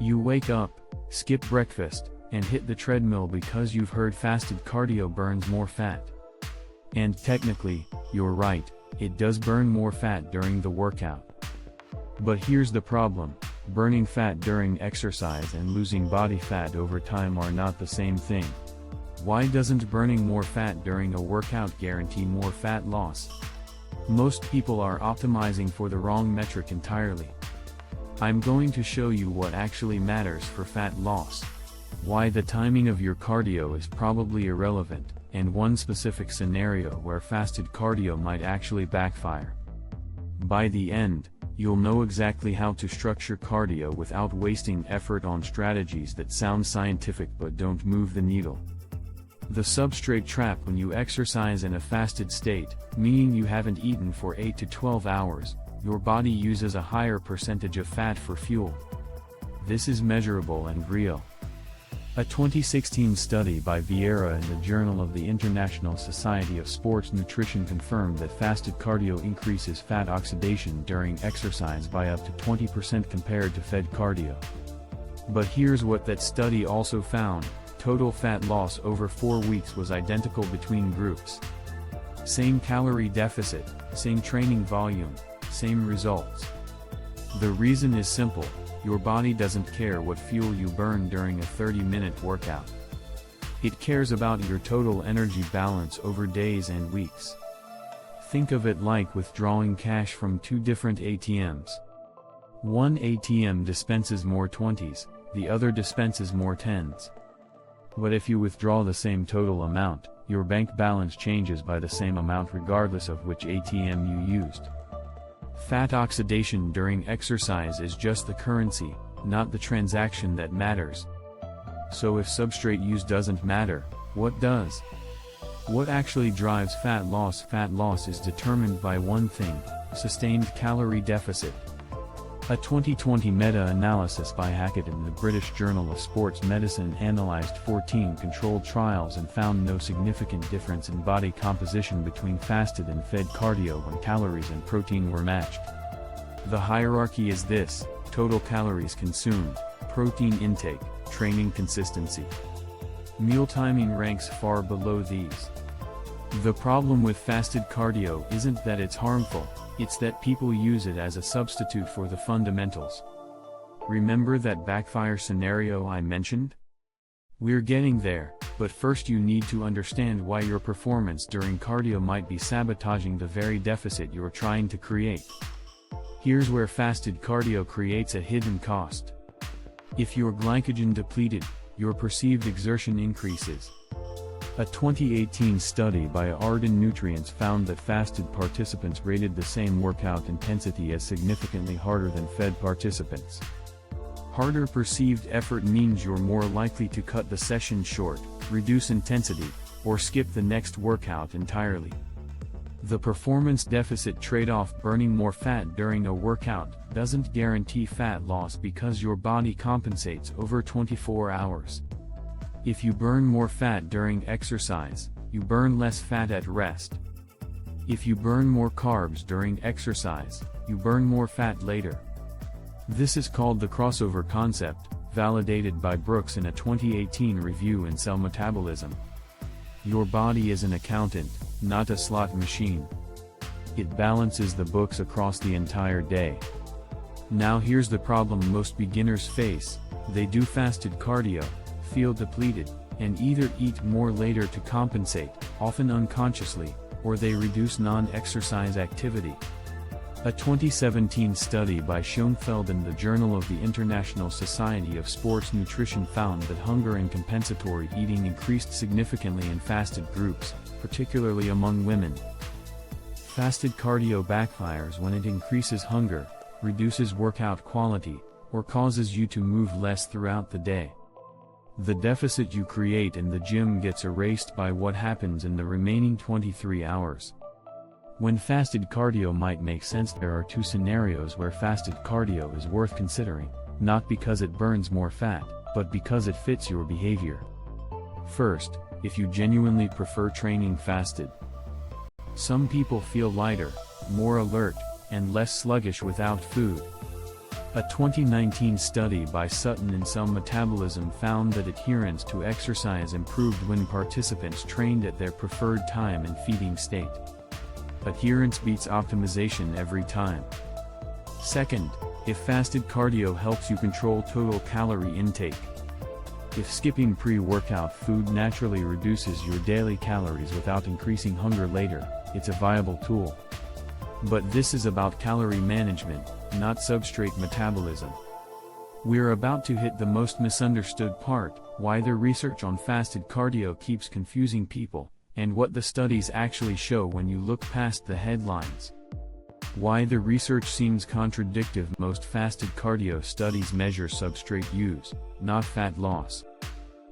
You wake up, skip breakfast, and hit the treadmill because you've heard fasted cardio burns more fat. And technically, you're right, it does burn more fat during the workout. But here's the problem, burning fat during exercise and losing body fat over time are not the same thing. Why doesn't burning more fat during a workout guarantee more fat loss? Most people are optimizing for the wrong metric entirely. I'm going to show you what actually matters for fat loss, why the timing of your cardio is probably irrelevant, and one specific scenario where fasted cardio might actually backfire. By the end, you'll know exactly how to structure cardio without wasting effort on strategies that sound scientific but don't move the needle. The substrate trap: when you exercise in a fasted state, meaning you haven't eaten for 8 to 12 hours, your body uses a higher percentage of fat for fuel. This is measurable and real. A 2016 study by Vieira in the Journal of the International Society of Sports Nutrition confirmed that fasted cardio increases fat oxidation during exercise by up to 20% compared to fed cardio. But here's what that study also found: total fat loss over 4 weeks was identical between groups. Same calorie deficit, same training volume, same results. The reason is simple: your body doesn't care what fuel you burn during a 30-minute workout. It cares about your total energy balance over days and weeks. Think of it like withdrawing cash from two different ATMs. One ATM dispenses more 20s, the other dispenses more 10s. But if you withdraw the same total amount, your bank balance changes by the same amount regardless of which ATM you used. Fat oxidation during exercise is just the currency, not the transaction that matters. So if substrate use doesn't matter, what does? What actually drives fat loss? Fat loss is determined by one thing: sustained calorie deficit. A 2020 meta-analysis by Hackett in the British Journal of Sports Medicine analyzed 14 controlled trials and found no significant difference in body composition between fasted and fed cardio when calories and protein were matched. The hierarchy is this: total calories consumed, protein intake, training consistency. Meal timing ranks far below these. The problem with fasted cardio isn't that it's harmful, it's that people use it as a substitute for the fundamentals. Remember that backfire scenario I mentioned? We're getting there, but first you need to understand why your performance during cardio might be sabotaging the very deficit you're trying to create. Here's where fasted cardio creates a hidden cost. If you're glycogen depleted, your perceived exertion increases. A 2018 study by Arden Nutrients found that fasted participants rated the same workout intensity as significantly harder than fed participants. Harder perceived effort means you're more likely to cut the session short, reduce intensity, or skip the next workout entirely. The performance deficit trade-off: burning more fat during a workout doesn't guarantee fat loss because your body compensates over 24 hours. If you burn more fat during exercise, you burn less fat at rest. If you burn more carbs during exercise, you burn more fat later. This is called the crossover concept, validated by Brooks in a 2018 review in Cell Metabolism. Your body is an accountant, not a slot machine. It balances the books across the entire day. Now here's the problem most beginners face: they do fasted cardio, feel depleted, and either eat more later to compensate, often unconsciously, or they reduce non-exercise activity. A 2017 study by Schoenfeld in the Journal of the International Society of Sports Nutrition found that hunger and compensatory eating increased significantly in fasted groups, particularly among women. Fasted cardio backfires when it increases hunger, reduces workout quality, or causes you to move less throughout the day. The deficit you create in the gym gets erased by what happens in the remaining 23 hours. When fasted cardio might make sense, there are two scenarios where fasted cardio is worth considering, not because it burns more fat, but because it fits your behavior. First, if you genuinely prefer training fasted. Some people feel lighter, more alert, and less sluggish without food. A 2019 study by Sutton and Cell Metabolism found that adherence to exercise improved when participants trained at their preferred time and feeding state. Adherence beats optimization every time. Second, if fasted cardio helps you control total calorie intake. If skipping pre-workout food naturally reduces your daily calories without increasing hunger later, it's a viable tool. But this is about calorie management, not substrate metabolism. We're about to hit the most misunderstood part, why the research on fasted cardio keeps confusing people, and what the studies actually show when you look past the headlines. Why the research seems contradictory. Most fasted cardio studies measure substrate use, not fat loss.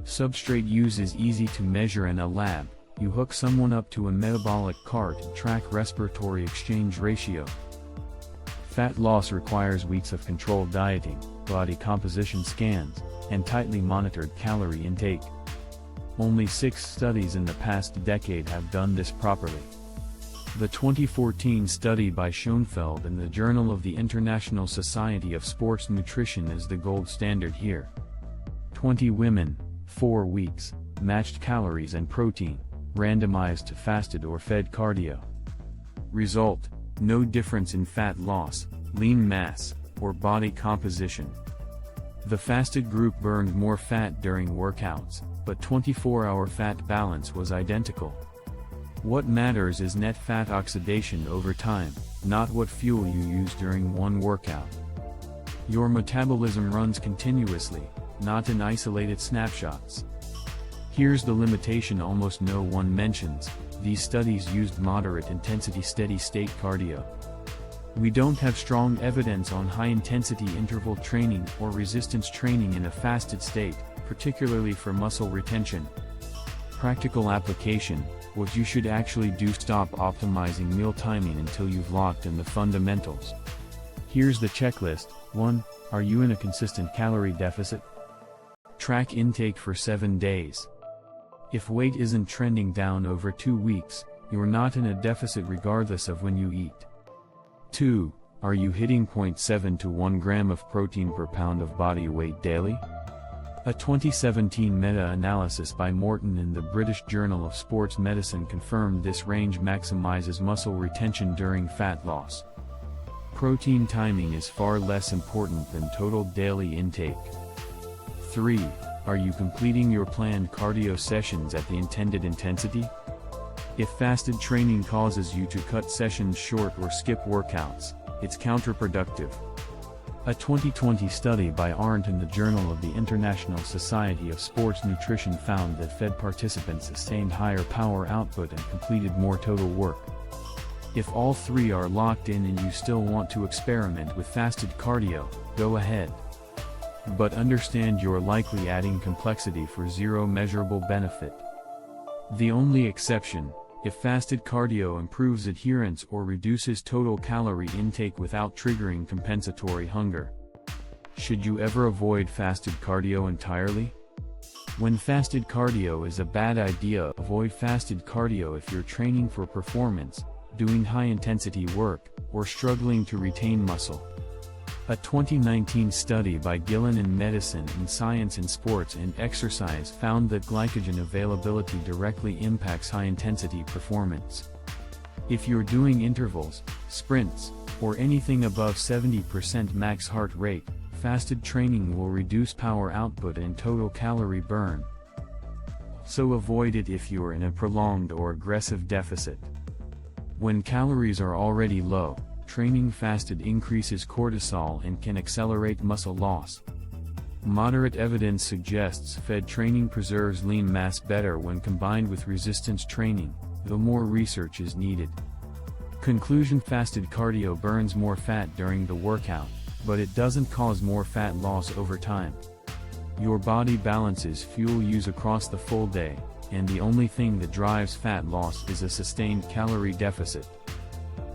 Substrate use is easy to measure in a lab. You hook someone up to a metabolic cart and track respiratory exchange ratio. Fat loss requires weeks of controlled dieting, body composition scans, and tightly monitored calorie intake. Only 6 studies in the past decade have done this properly. The 2014 study by Schoenfeld in the Journal of the International Society of Sports Nutrition is the gold standard here. 20 women, 4 weeks, matched calories and protein, randomized to fasted or fed cardio. Result: no difference in fat loss, lean mass, or body composition. The fasted group burned more fat during workouts, but 24-hour fat balance was identical. What matters is net fat oxidation over time, not what fuel you use during one workout. Your metabolism runs continuously, not in isolated snapshots. Here's the limitation almost no one mentions: these studies used moderate intensity steady-state cardio. We don't have strong evidence on high-intensity interval training or resistance training in a fasted state, particularly for muscle retention. Practical application: what you should actually do: stop optimizing meal timing until you've locked in the fundamentals. Here's the checklist. 1. Are you in a consistent calorie deficit? Track intake for 7 days. If weight isn't trending down over 2 weeks, you're not in a deficit regardless of when you eat. 2. Are you hitting 0.7 to 1 gram of protein per pound of body weight daily? A 2017 meta-analysis by Morton in the British Journal of Sports Medicine confirmed this range maximizes muscle retention during fat loss. Protein timing is far less important than total daily intake. 3. Are you completing your planned cardio sessions at the intended intensity? If fasted training causes you to cut sessions short or skip workouts, it's counterproductive. A 2020 study by Arndt in the Journal of the International Society of Sports Nutrition found that fed participants sustained higher power output and completed more total work. If all 3 are locked in and you still want to experiment with fasted cardio, go ahead. But understand you're likely adding complexity for zero measurable benefit. The only exception: if fasted cardio improves adherence or reduces total calorie intake without triggering compensatory hunger. Should you ever avoid fasted cardio entirely? When fasted cardio is a bad idea, avoid fasted cardio if you're training for performance, doing high-intensity work, or struggling to retain muscle. A 2019 study by Gillen in Medicine and Science in Sports and Exercise found that glycogen availability directly impacts high-intensity performance. If you're doing intervals, sprints, or anything above 70% max heart rate, fasted training will reduce power output and total calorie burn. So avoid it if you're in a prolonged or aggressive deficit. When calories are already low, training fasted increases cortisol and can accelerate muscle loss. Moderate evidence suggests fed training preserves lean mass better when combined with resistance training, though more research is needed. Conclusion: fasted cardio burns more fat during the workout, but it doesn't cause more fat loss over time. Your body balances fuel use across the full day, and the only thing that drives fat loss is a sustained calorie deficit.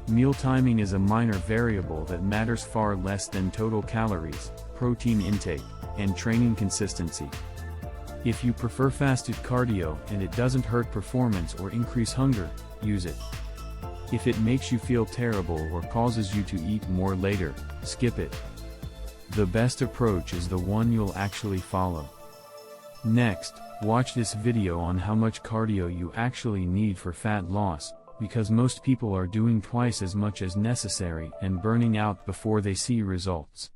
Meal timing is a minor variable that matters far less than total calories, protein intake, and training consistency. If you prefer fasted cardio and it doesn't hurt performance or increase hunger, use it. If it makes you feel terrible or causes you to eat more later, skip it. The best approach is the one you'll actually follow. Next, watch this video on how much cardio you actually need for fat loss, because most people are doing twice as much as necessary and burning out before they see results.